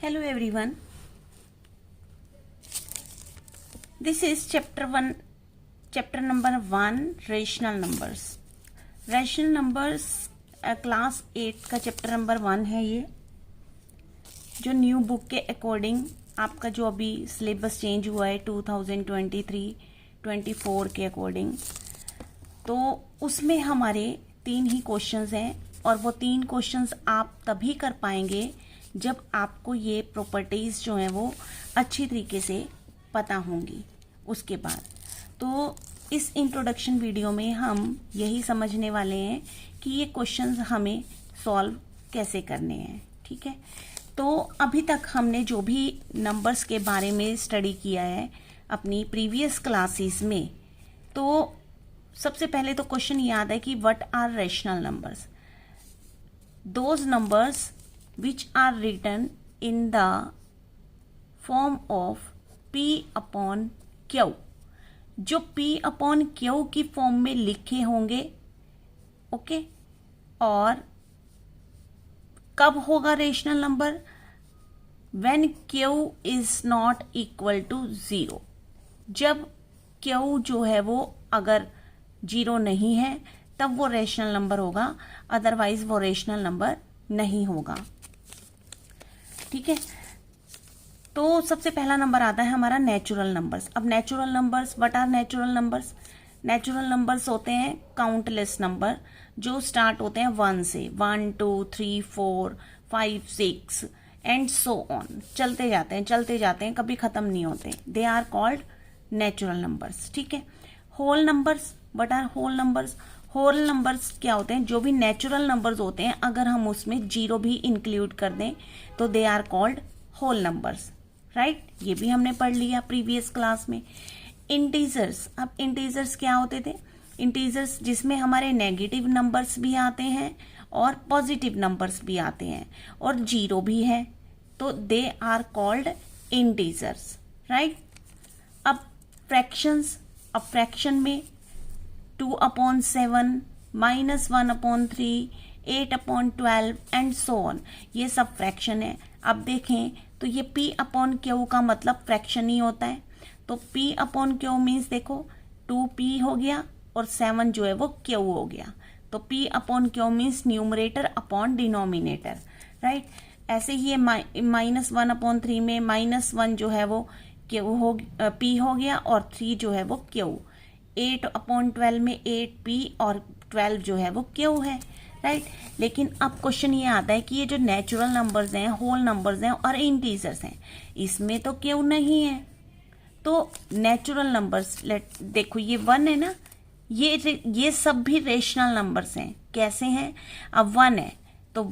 Hello everyone. This is chapter number 1 rational numbers. Rational numbers class 8 का chapter number 1 है ये, जो new book के अकॉर्डिंग आपका जो अभी सिलेबस चेंज हुआ है 2023-24 के अकॉर्डिंग, तो उसमें हमारे 3 ही क्वेश्चंस हैं और वो 3 क्वेश्चंस आप तभी कर पाएंगे जब आपको ये प्रॉपर्टीज़ जो हैं वो अच्छी तरीके से पता होंगी। उसके बाद तो इस इंट्रोडक्शन वीडियो में हम यही समझने वाले हैं कि ये क्वेश्चंस हमें सॉल्व कैसे करने हैं। ठीक है, तो अभी तक हमने जो भी नंबर्स के बारे में स्टडी किया है अपनी प्रीवियस क्लासेस में, तो सबसे पहले तो क्वेश्चन याद है कि what are rational numbers, those numbers which are written in the form of P upon Q, जो P upon Q की फॉर्म में लिखे होंगे। ओके, और कब होगा rational number? when Q is not equal to 0, जब Q जो है वो अगर 0 नहीं है तब वो रेशनल नंबर होगा, अदरवाइज वो रेशनल नंबर नहीं होगा। ठीक है, तो सबसे पहला नंबर आता है हमारा नेचुरल नंबर्स। अब natural numbers, what are natural numbers? Natural numbers होते हैं काउंटलेस नंबर जो स्टार्ट होते हैं 1 से, 1 2 3 4 5 6 एंड सो ऑन, चलते जाते हैं, कभी खत्म नहीं होते। They are called natural numbers. ठीक है, whole numbers, what are whole numbers? Whole numbers क्या होते हैं? जो भी नेचुरल नंबर्स होते हैं अगर हम उसमें 0 भी इंक्लूड कर दें तो they are called whole numbers. Right, ये भी हमने पढ़ लिया प्रीवियस क्लास में। इंटीजर्स, अब इंटीजर्स क्या होते थे? इंटीजर्स जिसमें हमारे नेगेटिव नंबर्स भी आते हैं और पॉजिटिव नंबर्स भी आते हैं और 0 भी है, तो they are called integers. Right, अब फ्रैक्शंस, अब फ्रैक्शन में 2/7, -1/3, 8/12 एंड सो ऑन, ये सब फ्रैक्शन है। अब देखें तो ये P/Q का मतलब फ्रैक्शन ही होता है, तो P/Q मीन्स देखो 2P हो गया और 7 जो है वो Q हो गया, तो P/Q means numerator upon denominator. Right, ऐसे ही ये -1/3 में -1 जो है वो P हो गया और 3 जो है वो Q। 8/12 में 8P और 12 जो है वो Q है। राइट, लेकिन अब क्वेश्चन ये आता है कि ये जो नेचुरल नंबर्स हैं, होल नंबर्स हैं और इंटीजर्स हैं, इसमें तो Q नहीं है। तो नेचुरल नंबर्स, देखो ये 1 है ना, ये सब भी रेशनल नंबर्स हैं। कैसे हैं? अब 1 है तो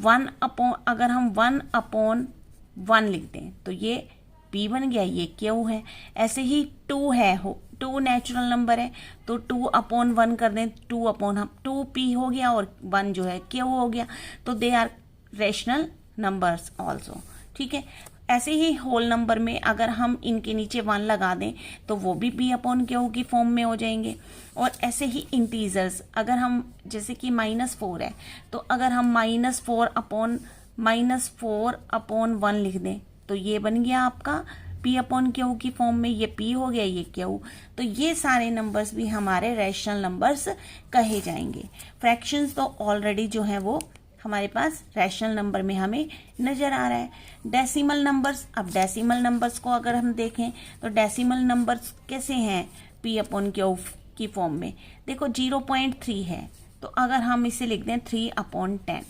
अगर हम 1/1 लिख दें तो ये P बन गया, ये Q है। ऐसे ही 2 है, 2 नेचुरल नंबर है तो 2/1 कर दें, 2P हो गया और 1 जो है Q हो गया, तो they are rational numbers also. ठीक है, ऐसे ही होल नंबर में अगर हम इनके नीचे 1 लगा दें तो वो भी P/Q की फॉर्म में हो जाएंगे। और ऐसे ही इंटीजर्स, अगर हम जैसे कि -4 है तो अगर हम -4/1 लिख दें तो ये बन गया आपका P/Q की फॉर्म में, ये P हो गया, ये Q। तो ये सारे नंबर्स भी हमारे रैशनल नंबर्स कहे जाएंगे। फ्रैक्शंस तो ऑलरेडी जो है वो हमारे पास रैशनल नंबर में हमें नजर आ रहा है। डेसिमल नंबर्स, अब डेसिमल नंबर्स को अगर हम देखें तो डेसिमल नंबर्स कैसे हैं P/Q की फॉर्म में? देखो 0.3 है तो अगर हम इसे लिख दें 3/10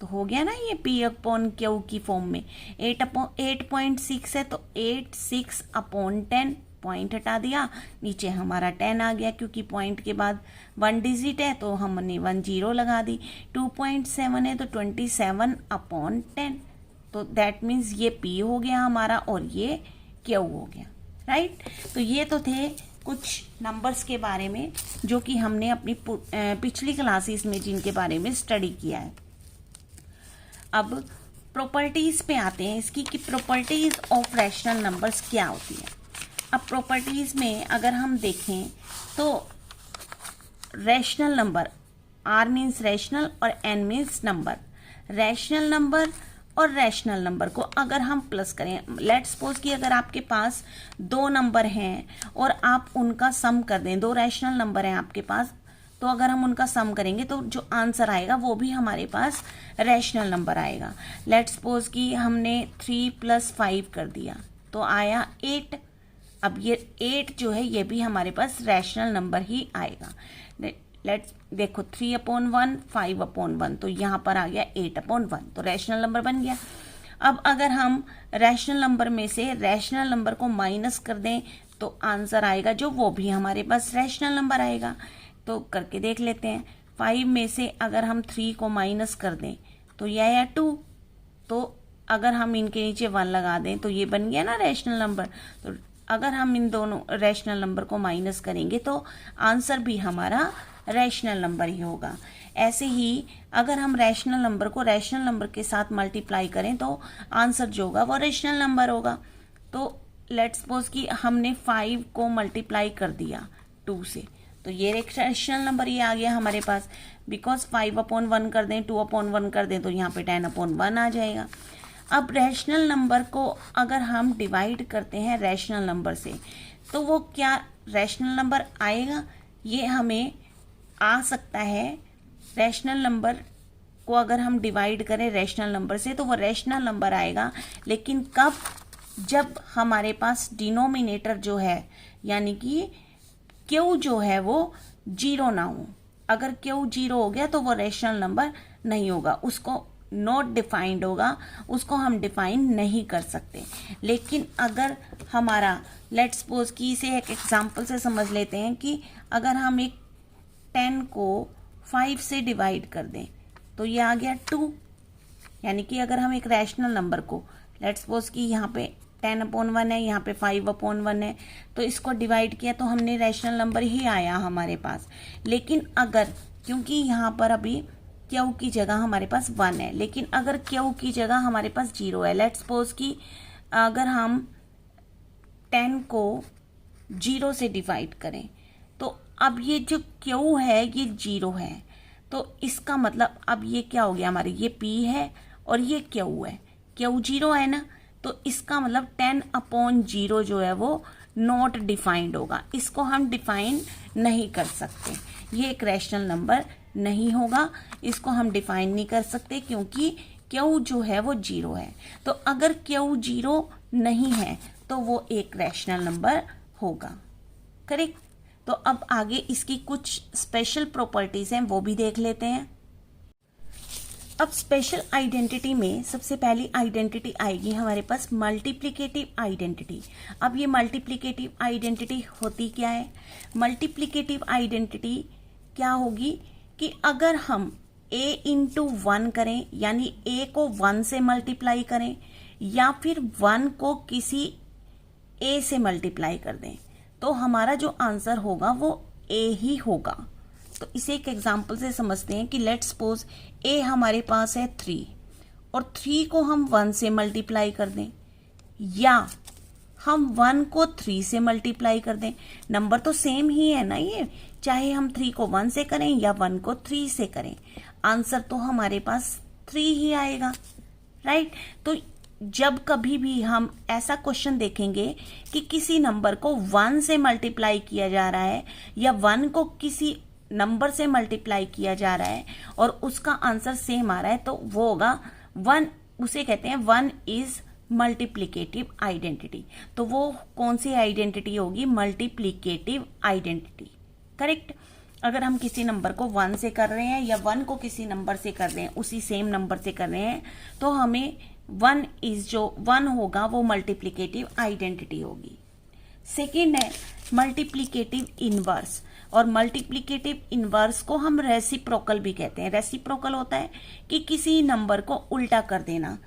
तो हो गया ना ये P/Q की फॉर्म में। 8.6 है तो 8/6/10, पॉइंट हटा दिया, नीचे हमारा 10 आ गया, क्योंकि पॉइंट के बाद 1 डिजिट है तो हमने 1 0 लगा दी। 2.7 है तो 27/10, तो दैट मीन्स ये P हो गया हमारा और ये Q हो गया। राइट, तो ये तो थे कुछ नंबर्स के बारे में जो कि हमने अपनी पिछली क्लासेस में जिनके बारे में स्टडी किया है। अब प्रॉपर्टीज पे आते हैं इसकी कि प्रॉपर्टीज ऑफ रैशनल नंबर्स क्या होती है। अब प्रॉपर्टीज में अगर हम देखें तो rational number, R means rational और N means number. Rational number और रैशनल नंबर को अगर हम प्लस करें, लेट्स सपोज कि अगर आपके पास दो नंबर हैं और आप उनका सम कर दें, दो रैशनल नंबर हैं आपके पास, तो अगर हम उनका सम करेंगे तो जो आंसर आएगा वो भी हमारे पास रैशनल नंबर आएगा। लेट्स सपोज कि हमने 3 + 5 कर दिया तो आया 8। अब ये 8 जो है ये भी हमारे पास रैशनल नंबर ही आएगा। लेट्स देखो 3/1 5/1 तो यहाँ पर आ गया 8/1 तो रैशनल नंबर बन गया। अब अगर हम रैशनल नंबर में से रैशनल नंबर को माइनस कर दें तो आंसर आएगा जो वो भी हमारे पास रैशनल नंबर आएगा। तो करके देख लेते हैं। 5 में से अगर हम 3 को माइनस कर दें तो ये आया 2। तो अगर हम इनके नीचे 1 लगा दें तो ये बन गया ना रैशनल नंबर। तो अगर हम इन दोनों रैशनल नंबर को माइनस करेंगे तो आंसर भी हमारा रैशनल नंबर ही होगा। ऐसे ही अगर हम रैशनल नंबर को रैशनल नंबर के साथ मल्टीप्लाई करें तो आंसर जो होगा वो रैशनल नंबर होगा। तो लेट्स सपोज कि हमने 5 को मल्टीप्लाई कर दिया 2 से तो ये एक रैशनल नंबर ही आ गया हमारे पास। बिकॉज 5/1 कर दें 2/1 कर दें तो यहाँ पे 10/1 आ जाएगा। अब रैशनल नंबर को अगर हम डिवाइड करते हैं रैशनल नंबर से तो वो क्या रैशनल नंबर आएगा, ये हमें आ सकता है। रैशनल नंबर को अगर हम डिवाइड करें रैशनल नंबर से तो वो रैशनल नंबर आएगा, लेकिन कब, जब हमारे पास डिनोमिनेटर जो है यानी कि क्यू जो है वो 0 ना हो। अगर क्यू 0 हो गया तो वो रैशनल नंबर नहीं होगा, उसको नॉट डिफाइंड होगा, उसको हम डिफाइन नहीं कर सकते। लेकिन अगर हमारा लेट्स सपोज कि इसे एक एग्जांपल से समझ लेते हैं कि अगर हम एक 10 को 5 से डिवाइड कर दें तो ये आ गया 2। यानी कि अगर हम एक रैशनल नंबर को लेट्स सपोज कि यहाँ पे 10/1 है, यहाँ पे 5/1 है, तो इसको डिवाइड किया तो हमने रैशनल नंबर ही आया हमारे पास। लेकिन अगर, क्योंकि यहाँ पर अभी क्यू की जगह हमारे पास 1 है, लेकिन अगर क्यू की जगह हमारे पास 0 है, लेट्स सपोज कि अगर हम 10 को 0 से डिवाइड करें तो अब ये जो क्यू है ये 0 है, तो इसका मतलब अब ये क्या हो गया हमारे, ये p है और ये क्यू है, क्यू 0 है ना, तो इसका मतलब 10/0 जो है वो नॉट डिफाइंड होगा, इसको हम डिफाइन नहीं कर सकते। ये एक रैशनल नंबर नहीं होगा, इसको हम डिफाइन नहीं कर सकते क्योंकि क्यू जो है वो 0 है। तो अगर क्यू 0 नहीं है तो वो एक रैशनल नंबर होगा। करेक्ट। तो अब आगे इसकी कुछ स्पेशल प्रॉपर्टीज हैं वो भी देख लेते हैं। अब स्पेशल आइडेंटिटी में सबसे पहली आइडेंटिटी आएगी हमारे पास मल्टीप्लिकेटिव आइडेंटिटी। अब ये मल्टीप्लिकेटिव आइडेंटिटी होती क्या है? मल्टीप्लिकेटिव आइडेंटिटी क्या होगी कि अगर हम a इंटू 1 करें, यानी a को 1 से मल्टीप्लाई करें या फिर 1 को किसी a से मल्टीप्लाई कर दें तो हमारा जो आंसर होगा वो a ही होगा। तो इसे एक एग्जाम्पल से समझते हैं कि लेट्स सपोज a हमारे पास है 3 और 3 को हम 1 से मल्टीप्लाई कर दें या हम 1 को 3 से मल्टीप्लाई कर दें। नंबर तो सेम ही है ना, ये चाहे हम 3 को 1 से करें या 1 को 3 से करें, आंसर तो हमारे पास 3 ही आएगा। राइट। तो जब कभी भी हम ऐसा क्वेश्चन देखेंगे कि किसी नंबर को 1 से मल्टीप्लाई किया जा रहा है या 1 को किसी नंबर से मल्टीप्लाई किया जा रहा है और उसका आंसर सेम आ रहा है तो वो होगा 1, उसे कहते हैं 1 इज मल्टीप्लिकेटिव आइडेंटिटी। तो वो कौन सी आइडेंटिटी होगी? Multiplicative identity. करेक्ट। अगर हम किसी नंबर को 1 से कर रहे हैं या 1 को किसी नंबर से कर रहे हैं, उसी सेम नंबर से कर रहे हैं, तो हमें 1 इज जो 1 होगा वो मल्टीप्लिकेटिव आइडेंटिटी होगी। सेकेंड है मल्टीप्लिकेटिव इनवर्स, और मल्टीप्लिकेटिव इनवर्स को हम रेसिप्रोकल भी कहते हैं। रेसिप्रोकल होता है कि किसी नंबर को उल्टा कर देना।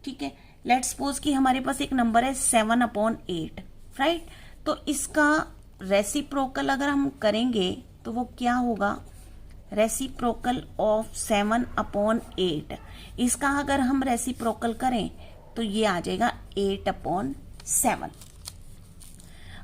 ठीक है। लेट्स सपोज कि हमारे पास एक नंबर है 7/8, राइट। तो इसका रेसिप्रोकल अगर हम करेंगे तो वो क्या होगा? रेसिप्रोकल ऑफ 7/8, इसका अगर हम रेसिप्रोकल करें तो ये आ जाएगा 8/7।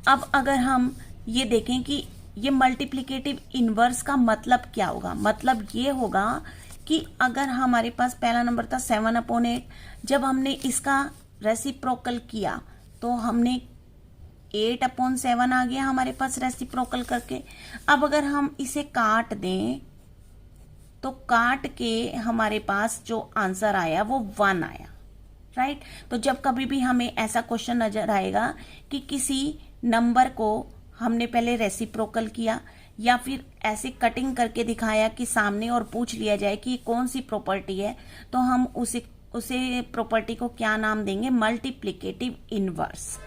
अब अगर हम ये देखें कि ये मल्टीप्लिकेटिव इनवर्स का मतलब क्या होगा, मतलब ये होगा कि अगर हमारे पास पहला नंबर था 7/8, जब हमने इसका रेसिप्रोकल किया तो हमने 8/7 आ गया हमारे पास रेसिप्रोकल करके। अब अगर हम इसे काट दें तो काट के हमारे पास जो आंसर आया वो 1 आया, राइट। तो जब कभी भी हमें ऐसा क्वेश्चन नजर आएगा कि किसी नंबर को हमने पहले रेसिप्रोकल किया या फिर ऐसे कटिंग करके दिखाया कि सामने और पूछ लिया जाए कि कौन सी प्रॉपर्टी है, तो हम उसे प्रॉपर्टी को क्या नाम देंगे? Multiplicative inverse.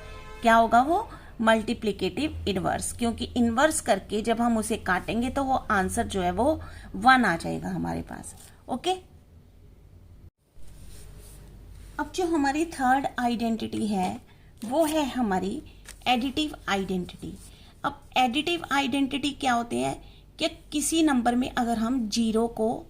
क्या होगा वो? मल्टीप्लिकेटिव इनवर्स, क्योंकि इनवर्स करके जब हम उसे काटेंगे तो वो आंसर जो है वो 1 आ जाएगा हमारे पास। ओके, अब जो हमारी थर्ड आइडेंटिटी है वो है हमारी एडिटिव आइडेंटिटी। अब एडिटिव आइडेंटिटी क्या होते हैं कि किसी नंबर में अगर हम 0 को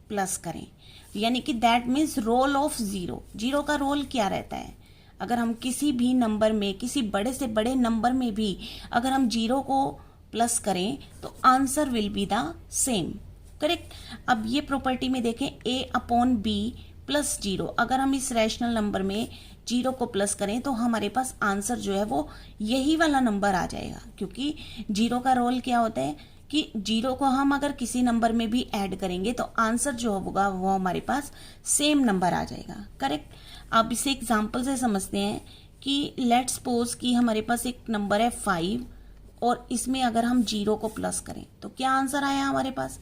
प्लस करें, यानी कि दैट मीन्स रोल ऑफ 0। 0 का रोल क्या रहता है? अगर हम किसी भी नंबर में, किसी बड़े से बड़े नंबर में भी अगर हम 0 को प्लस करें तो answer will be the same, correct. अब ये प्रॉपर्टी में देखें a/b प्लस 0, अगर हम इस रैशनल नंबर में 0 को प्लस करें तो हमारे पास आंसर जो है वो यही वाला नंबर आ जाएगा, क्योंकि 0 का रोल क्या होता है कि 0 को हम अगर किसी नंबर में भी ऐड करेंगे तो आंसर जो होगा वो हमारे पास सेम नंबर आ जाएगा, करेक्ट। अब इसे एग्जाम्पल से समझते हैं कि लेट्स सपोज कि हमारे पास एक नंबर है 5 और इसमें अगर हम 0 को प्लस करें तो क्या आंसर आया हमारे पास?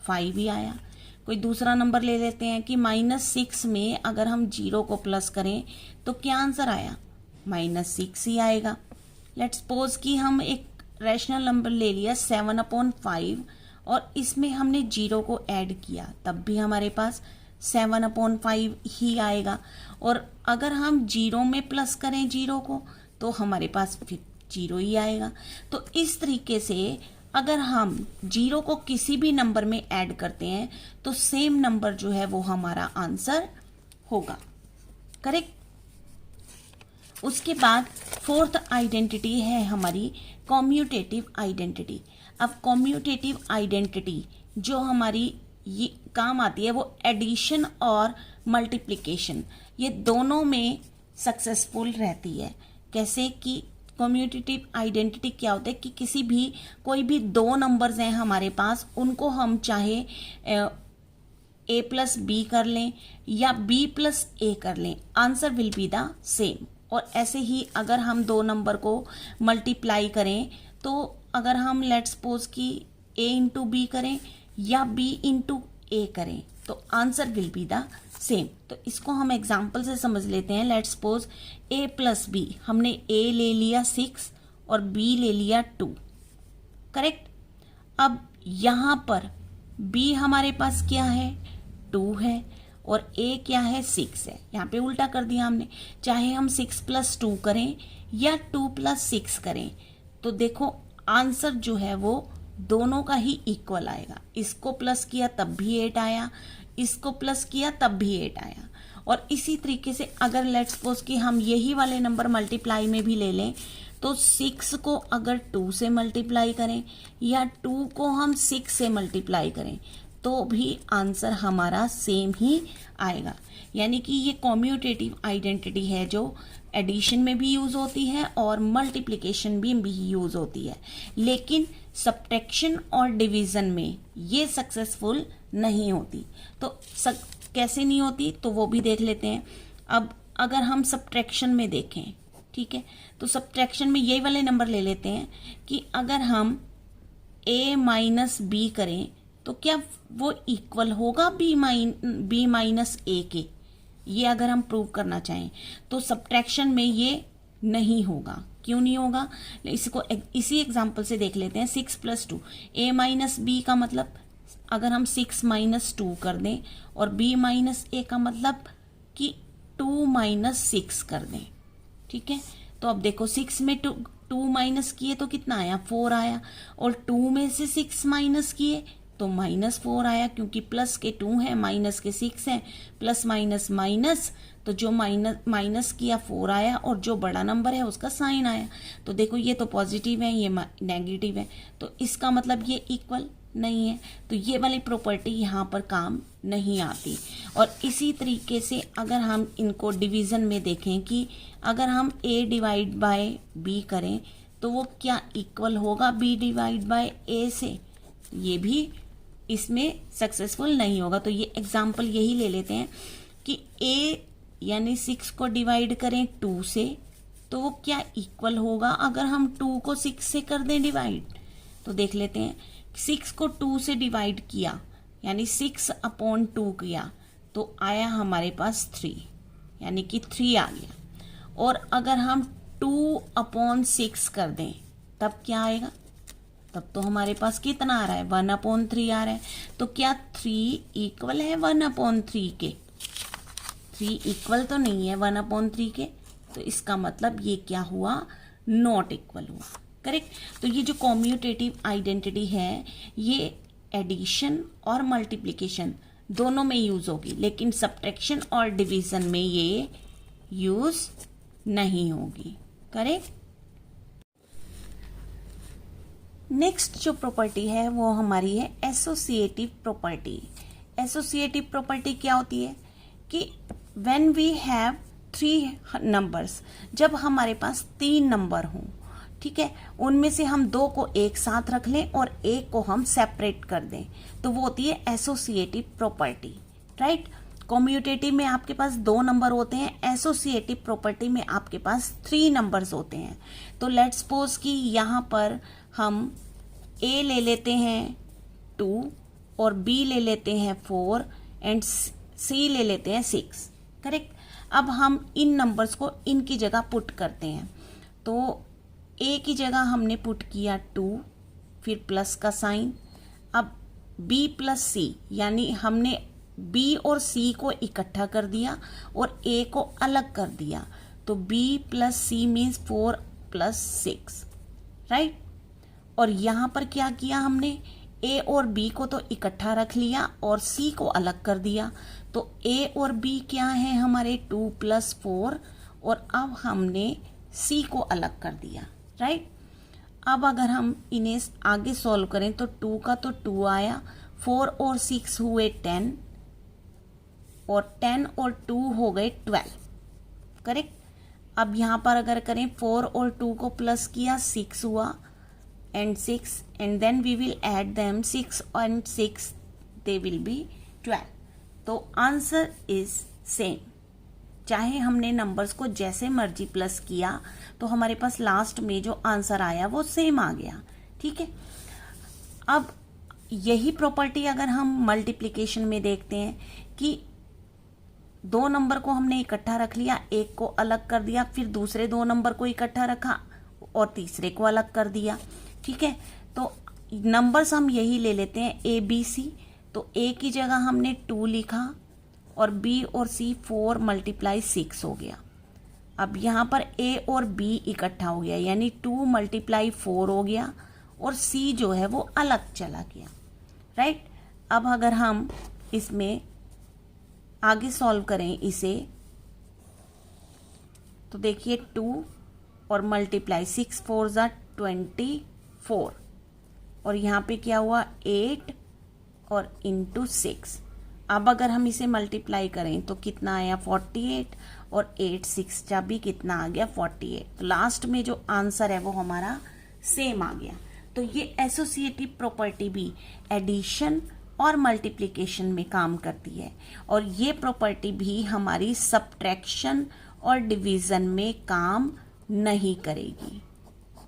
5 ही आया। कोई दूसरा नंबर ले लेते हैं कि -6 में अगर हम 0 को प्लस करें तो क्या आंसर आया? -6 ही आएगा। लेट्स सपोज कि हम एक रैशनल नंबर ले लिया 7/5 और इसमें हमने 0 को ऐड किया, तब भी हमारे पास 7/5 ही आएगा। और अगर हम 0 में प्लस करें 0 को तो हमारे पास फिर 0 ही आएगा। तो इस तरीके से अगर हम 0 को किसी भी नंबर में ऐड करते हैं तो सेम नंबर जो है वो हमारा आंसर होगा, करेक्ट। उसके बाद फोर्थ आइडेंटिटी है हमारी कॉम्यूटेटिव आइडेंटिटी। अब कॉम्यूटेटिव आइडेंटिटी जो हमारी ये काम आती है वो एडिशन और मल्टीप्लिकेशन, ये दोनों में सक्सेसफुल रहती है। कैसे कि कॉम्यूटेटिव आइडेंटिटी क्या होता है कि किसी भी कोई भी 2 नंबर्स हैं हमारे पास, उनको हम चाहे a+b कर लें या b+a कर लें, answer will be the same. और ऐसे ही अगर हम 2 नंबर को मल्टीप्लाई करें तो अगर हम लेट्स सपोज कि a × b करें या b × a करें तो answer will be the same. तो इसको हम एग्जाम्पल से समझ लेते हैं। लेट्स सपोज a+b, हमने a ले लिया 6 और b ले लिया 2, करेक्ट। अब यहाँ पर b हमारे पास क्या है? 2 है और a क्या है? 6 है। यहाँ पे उल्टा कर दिया हमने, चाहे हम 6 + 2 करें या 2 + 6 करें तो देखो आंसर जो है वो दोनों का ही इक्वल आएगा। इसको प्लस किया तब भी 8 आया, इसको प्लस किया तब भी 8 आया। और इसी तरीके से अगर लेट्स सपोज कि हम यही वाले नंबर मल्टीप्लाई में भी ले लें तो 6 को अगर 2 से मल्टीप्लाई करें या 2 को हम 6 से मल्टीप्लाई करें तो भी आंसर हमारा सेम ही आएगा। यानी कि ये कॉम्यूटेटिव आइडेंटिटी है जो एडिशन में भी यूज होती है और मल्टीप्लिकेशन में भी यूज होती है, लेकिन सब्ट्रैक्शन और डिवीजन में ये सक्सेसफुल नहीं होती। तो कैसे नहीं होती तो वो भी देख लेते हैं। अब अगर हम सब्ट्रैक्शन में देखें, ठीक है, तो सब्ट्रैक्शन में ये वाले नंबर ले लेते हैं कि अगर हम a - b करें तो क्या वो इक्वल होगा b - a के? ये अगर हम प्रूव करना चाहें तो सब्ट्रैक्शन में ये नहीं होगा। क्यों नहीं होगा? इसको इसी एग्जांपल से देख लेते हैं। 6 + 2, a - b का मतलब अगर हम 6 - 2 कर दें और b - a का मतलब कि 2 - 6 कर दें, ठीक है। तो अब देखो 6 में 2 माइनस किए तो कितना आया? 4 आया, और 2 में से 6 माइनस किए तो -4 आया, क्योंकि प्लस के 2 है माइनस के 6 है, प्लस माइनस माइनस, तो जो माइनस किया 4 आया और जो बड़ा नंबर है उसका साइन आया। तो देखो ये तो पॉजिटिव है, ये नेगेटिव है, तो इसका मतलब ये इक्वल नहीं है, तो ये वाली प्रॉपर्टी यहाँ पर काम नहीं आती। और इसी तरीके से अगर हम इनको डिवीज़न में देखें कि अगर हम a डिवाइड बाय b करें तो वो क्या इक्वल होगा b डिवाइड बाय a से, ये भी इसमें सक्सेसफुल नहीं होगा। तो ये एग्जाम्पल यही ले लेते हैं कि a यानी 6 को डिवाइड करें 2 से तो वो क्या इक्वल होगा अगर हम 2 को 6 से कर दें डिवाइड। तो देख लेते हैं, 6 को 2 से डिवाइड किया यानी 6/2 किया तो आया हमारे पास 3, यानी कि 3 आ गया। और अगर हम 2/6 कर दें तब क्या आएगा, तब तो हमारे पास कितना आ रहा है 1/3 आ रहा है। तो क्या 3 इक्वल है 1/3 के, 3 इक्वल तो नहीं है 1/3 के, तो इसका मतलब ये क्या हुआ, नॉट इक्वल हुआ। करेक्ट। तो ये जो कॉम्यूटेटिव आइडेंटिटी है ये एडिशन और मल्टीप्लिकेशन दोनों में यूज होगी, लेकिन सब्ट्रैक्शन और डिवीजन में ये यूज नहीं होगी। करेक्ट। नेक्स्ट जो प्रॉपर्टी है वो हमारी है एसोसिएटिव प्रॉपर्टी। एसोसिएटिव प्रॉपर्टी क्या होती है कि व्हेन वी हैव 3 नंबर्स, जब हमारे पास 3 नंबर हों, ठीक है, उनमें से हम 2 को एक साथ रख लें और 1 को हम सेपरेट कर दें तो वो होती है एसोसिएटिव प्रॉपर्टी। राइट। कॉम्यूटेटिव में आपके पास 2 नंबर होते हैं, एसोसिएटिव प्रॉपर्टी में आपके पास 3 नंबर्स होते हैं। तो लेट्स सपोज कि यहाँ पर हम a ले लेते हैं 2 और b ले लेते हैं 4 एंड c ले लेते हैं 6। करेक्ट। अब हम इन नंबर्स को इनकी जगह पुट करते हैं। तो a की जगह हमने पुट किया 2, फिर प्लस का साइन। अब b प्लस c यानी हमने b और c को इकट्ठा कर दिया और a को अलग कर दिया, तो b plus c means 4 plus 6। Right. और यहाँ पर क्या किया हमने, a और b को तो इकट्ठा रख लिया और c को अलग कर दिया, तो a और b क्या है हमारे 2 प्लस 4, और अब हमने c को अलग कर दिया। राइट। अब अगर हम इन्हें आगे सॉल्व करें तो 2 का तो 2 आया, 4 और 6 हुए 10 और 10 और 2 हो गए 12। करेक्ट। अब यहाँ पर अगर करें 4 और 2 को प्लस किया 6 हुआ and 6 and then we will add them 6 and 6 they will be 12। तो आंसर इज सेम, चाहे हमने नंबर्स को जैसे मर्जी प्लस किया तो हमारे पास लास्ट में जो आंसर आया वो सेम आ गया। ठीक है। अब यही प्रॉपर्टी अगर हम मल्टीप्लिकेशन में देखते हैं कि 2 नंबर को हमने इकट्ठा रख लिया, एक को अलग कर दिया, फिर दूसरे 2 नंबर को इकट्ठा रखा और तीसरे को अलग कर दिया। ठीक है। तो नंबर्स हम यही ले लेते हैं ए बी सी। तो a की जगह हमने 2 लिखा और b और c 4 × 6 हो गया। अब यहाँ पर a और b इकट्ठा हो गया यानी 2 × 4 हो गया और c जो है वो अलग चला गया। राइट। अब अगर हम इसमें आगे सॉल्व करें इसे तो देखिए 2 और मल्टीप्लाई 6 4 = 24 और यहाँ पे क्या हुआ 8 और इंटू 6। अब अगर हम इसे मल्टीप्लाई करें तो कितना आया 48 और 8 6 जा भी कितना आ गया 48। तो लास्ट में जो आंसर है वो हमारा सेम आ गया। तो ये एसोसिएटिव प्रॉपर्टी भी एडिशन और मल्टीप्लिकेशन में काम करती है और ये प्रॉपर्टी भी हमारी सब्ट्रैक्शन और डिवीजन में काम नहीं करेगी।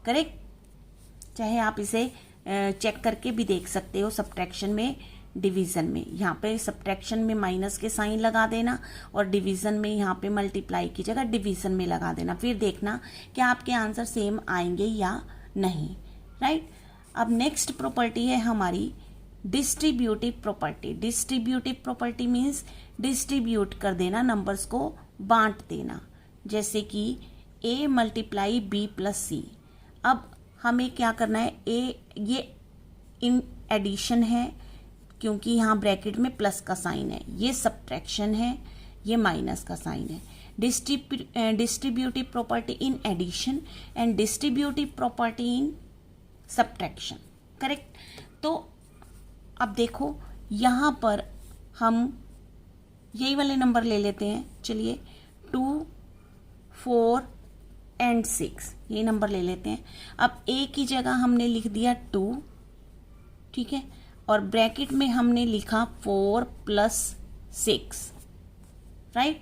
करेक्ट। चाहे आप इसे चेक करके भी देख सकते हो, सब्ट्रैक्शन में डिवीजन में यहाँ पे सब्ट्रैक्शन में माइनस के साइन लगा देना और डिवीजन में यहाँ पे मल्टीप्लाई की जगह डिवीजन में लगा देना, फिर देखना क्या आपके आंसर सेम आएंगे या नहीं। राइट। अब नेक्स्ट प्रॉपर्टी है हमारी distributive property. Distributive property means distribute कर देना, नंबर्स को बांट देना, जैसे कि a × b + c। अब हमें क्या करना है, ये इन एडिशन है क्योंकि यहाँ ब्रैकेट में प्लस का साइन है, ये सब्ट्रैक्शन है, ये माइनस का साइन है। Distributive property in addition and distributive property in subtraction. Correct. तो अब देखो यहाँ पर हम यही वाले नंबर ले लेते हैं। चलिए 2, 4 एंड 6 ये नंबर ले लेते हैं। अब a की जगह हमने लिख दिया 2, ठीक है, और ब्रैकेट में हमने लिखा 4 + 6, राइट।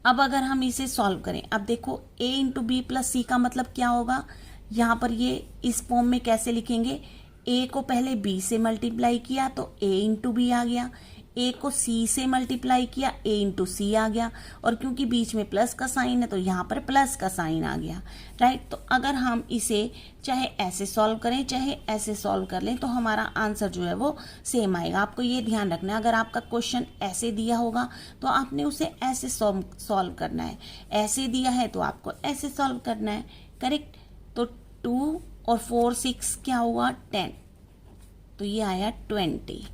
अब अगर हम इसे सॉल्व करें, अब देखो a × b + c का मतलब क्या होगा, यहाँ पर ये इस फॉर्म में कैसे लिखेंगे, a को पहले b से मल्टीप्लाई किया तो a × b आ गया, a को c से मल्टीप्लाई किया a × c आ गया, और क्योंकि बीच में प्लस का साइन है तो यहाँ पर प्लस का साइन आ गया, राइट। तो अगर हम इसे चाहे ऐसे सॉल्व करें चाहे ऐसे सॉल्व कर लें तो हमारा आंसर जो है वो सेम आएगा। आपको ये ध्यान रखना है, अगर आपका क्वेश्चन ऐसे दिया होगा तो आपने उसे ऐसे सॉल्व करना है, ऐसे दिया है तो आपको ऐसे सॉल्व करना है, करेक्ट। तो 2 और 4 6 क्या हुआ 10, तो ये आया 20,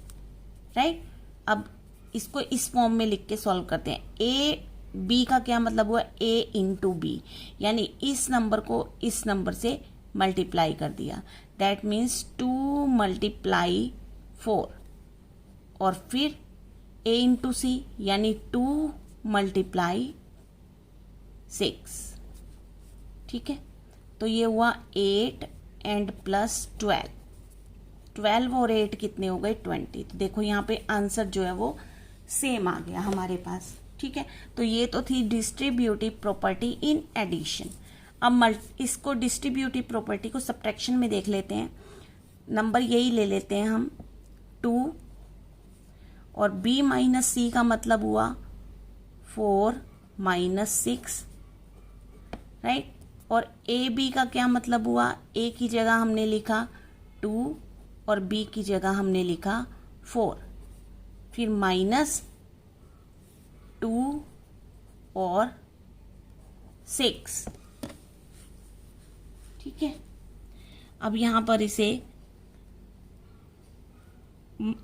राइट। अब इसको इस फॉर्म में लिख के सॉल्व करते हैं। a b का क्या मतलब हुआ, a × b, यानी इस नंबर को इस नंबर से मल्टीप्लाई कर दिया, दैट मीन्स 2 × 4, और फिर a × c यानी 2 × 6, ठीक है। तो ये हुआ 8 एंड प्लस 12 और 8 कितने हो गए 20। तो देखो यहाँ पे आंसर जो है वो सेम आ गया हमारे पास, ठीक है। तो ये तो थी डिस्ट्रीब्यूटिव प्रॉपर्टी इन एडिशन। अब इसको डिस्ट्रीब्यूटिव प्रॉपर्टी को सब्ट्रैक्शन में देख लेते हैं। नंबर यही ले लेते हैं हम 2, और b - c का मतलब हुआ 4 - 6, राइट। और a b का क्या मतलब हुआ, a की जगह हमने लिखा 2 और b की जगह हमने लिखा 4, फिर -2 और 6, ठीक है। अब यहाँ पर इसे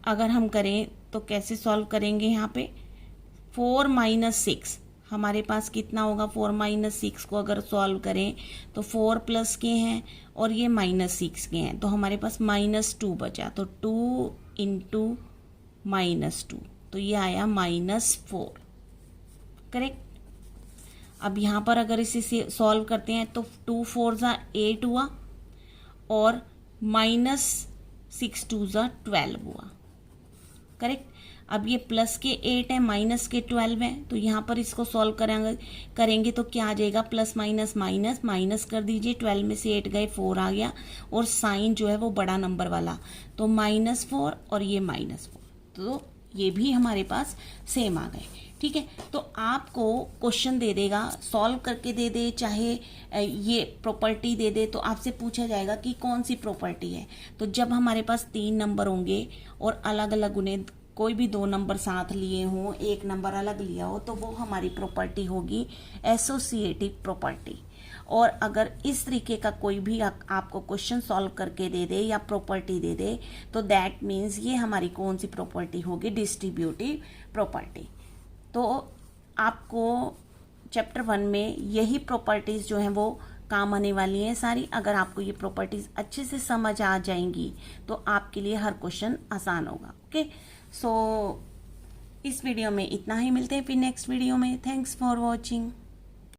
अगर हम करें तो कैसे सॉल्व करेंगे, यहाँ पे 4 - 6 हमारे पास कितना होगा, 4 - 6 को अगर सॉल्व करें तो 4 प्लस के हैं और ये -6 के हैं, तो हमारे पास -2 बचा, तो 2 × -2, तो ये आया -4, करेक्ट। अब यहाँ पर अगर इसे सॉल्व करते हैं तो 2 4 = 8 हुआ, और -6 2 = 12 हुआ, करेक्ट। अब ये प्लस के 8 है माइनस के 12 है, तो यहाँ पर इसको सॉल्व करेंगे तो क्या आ जाएगा, प्लस माइनस माइनस माइनस कर दीजिए, 12 में से 8 गए 4 आ गया, और साइन जो है वो बड़ा नंबर वाला, तो -4 और ये -4, तो ये भी हमारे पास सेम आ गए, ठीक है। तो आपको क्वेश्चन दे देगा, सॉल्व करके दे दे चाहे ये प्रॉपर्टी दे दे, तो आपसे पूछा जाएगा कि कौन सी प्रॉपर्टी है। तो जब हमारे पास 3 नंबर होंगे और अलग अलग उन्हें कोई भी 2 नंबर साथ लिए हों, 1 नंबर अलग लिया हो, तो वो हमारी प्रॉपर्टी होगी एसोसिएटिव प्रॉपर्टी। और अगर इस तरीके का कोई भी आपको क्वेश्चन सॉल्व करके दे दे या प्रॉपर्टी दे दे, तो दैट मीन्स ये हमारी कौन सी प्रॉपर्टी होगी, डिस्ट्रीब्यूटिव प्रॉपर्टी। तो आपको चैप्टर 1 में यही प्रॉपर्टीज जो हैं वो काम आने वाली हैं सारी। अगर आपको ये प्रॉपर्टीज अच्छे से समझ आ जाएंगी तो आपके लिए हर क्वेश्चन आसान होगा। ओके, सो इस वीडियो में इतना ही, मिलते हैं फिर नेक्स्ट वीडियो में। Thanks for watching.